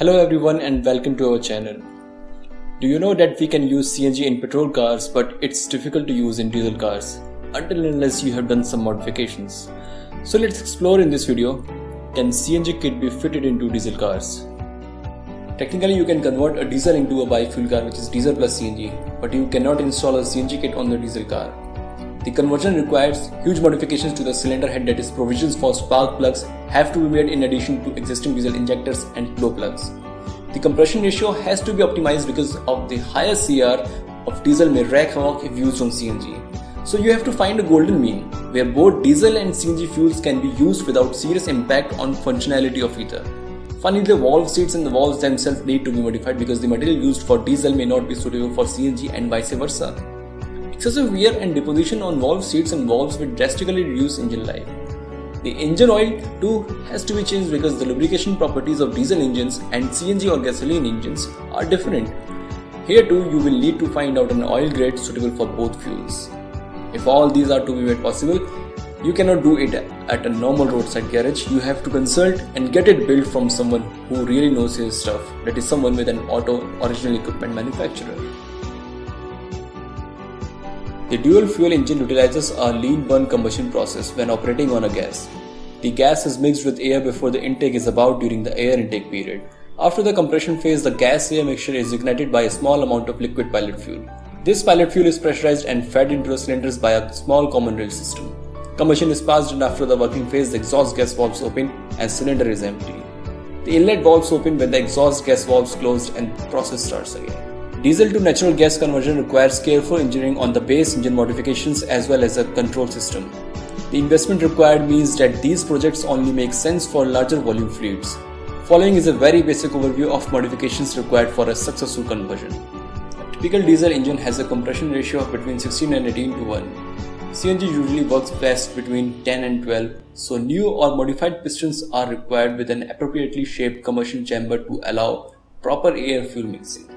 Hello everyone and welcome to our channel. Do you know that we can use CNG in petrol cars but it's difficult to use in diesel cars until unless you have done some modifications. So let's explore in this video, can CNG kit be fitted into diesel cars? Technically you can convert a diesel into a bi-fuel car which is diesel plus CNG, but you cannot install a CNG kit on the diesel car. The conversion requires huge modifications to the cylinder head, that is provisions for spark plugs have to be made in addition to existing diesel injectors and glow plugs. The compression ratio has to be optimized because of the higher CR of diesel may wreak havoc if used on CNG. So you have to find a golden mean where both diesel and CNG fuels can be used without serious impact on functionality of either. Finally, the valve seats and the valves themselves need to be modified because the material used for diesel may not be suitable for CNG and vice versa. Excessive wear and deposition on valve seats and valves will drastically reduce engine life. The engine oil too has to be changed because the lubrication properties of diesel engines and CNG or gasoline engines are different. Here too you will need to find out an oil grade suitable for both fuels. If all these are to be made possible, you cannot do it at a normal roadside garage. You have to consult and get it built from someone who really knows his stuff, that is someone with an auto original equipment manufacturer. The dual fuel engine utilizes a lean burn combustion process when operating on a gas. The gas is mixed with air before the intake is about during the air intake period. After the compression phase, the gas-air mixture is ignited by a small amount of liquid pilot fuel. This pilot fuel is pressurized and fed into the cylinders by a small common rail system. Combustion is passed and after the working phase, the exhaust gas valves open and cylinder is empty. The inlet valves open when the exhaust gas valves closed and the process starts again. Diesel to natural gas conversion requires careful engineering on the base engine modifications as well as a control system. The investment required means that these projects only make sense for larger volume fleets. Following is a very basic overview of modifications required for a successful conversion. A typical diesel engine has a compression ratio of between 16 and 18 to 1. CNG usually works best between 10 and 12, so new or modified pistons are required with an appropriately shaped combustion chamber to allow proper air-fuel mixing.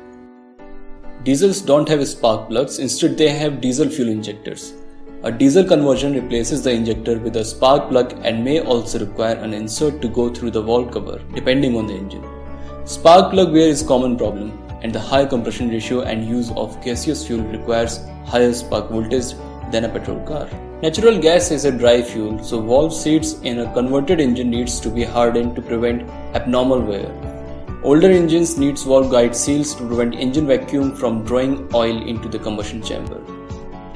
Diesels don't have spark plugs, instead they have diesel fuel injectors. A diesel conversion replaces the injector with a spark plug and may also require an insert to go through the valve cover, depending on the engine. Spark plug wear is a common problem, and the high compression ratio and use of gaseous fuel requires higher spark voltage than a petrol car. Natural gas is a dry fuel, so valve seats in a converted engine needs to be hardened to prevent abnormal wear. Older engines needs valve guide seals to prevent engine vacuum from drawing oil into the combustion chamber.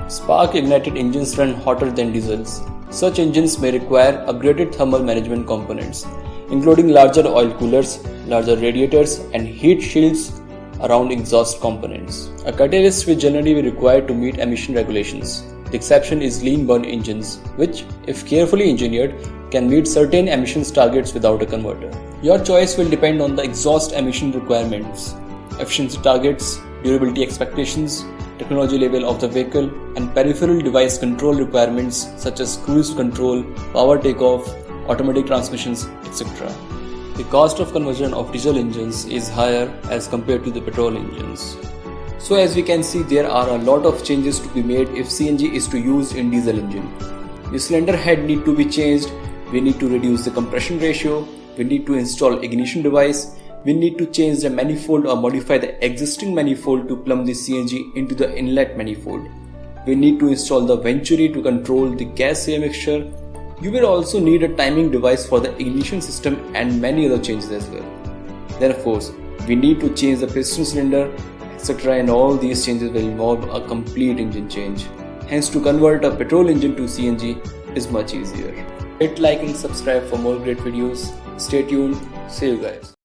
Spark ignited engines run hotter than diesels. Such engines may require upgraded thermal management components, including larger oil coolers, larger radiators, and heat shields around exhaust components. A catalyst will generally be required to meet emission regulations. The exception is lean burn engines, which, if carefully engineered, can meet certain emissions targets without a converter. Your choice will depend on the exhaust emission requirements, efficiency targets, durability expectations, technology level of the vehicle, and peripheral device control requirements such as cruise control, power takeoff, automatic transmissions, etc. The cost of conversion of diesel engines is higher as compared to the petrol engines. So as we can see, there are a lot of changes to be made if CNG is to use in diesel engine. The cylinder head need to be changed, we need to reduce the compression ratio, we need to install ignition device, we need to change the manifold or modify the existing manifold to plumb the CNG into the inlet manifold. We need to install the venturi to control the gas-air mixture. You will also need a timing device for the ignition system and many other changes as well. Then of course, we need to change the piston cylinder, etc., and all these changes will involve a complete engine change. Hence, to convert a petrol engine to CNG is much easier. Hit like and subscribe for more great videos. Stay tuned. See you guys.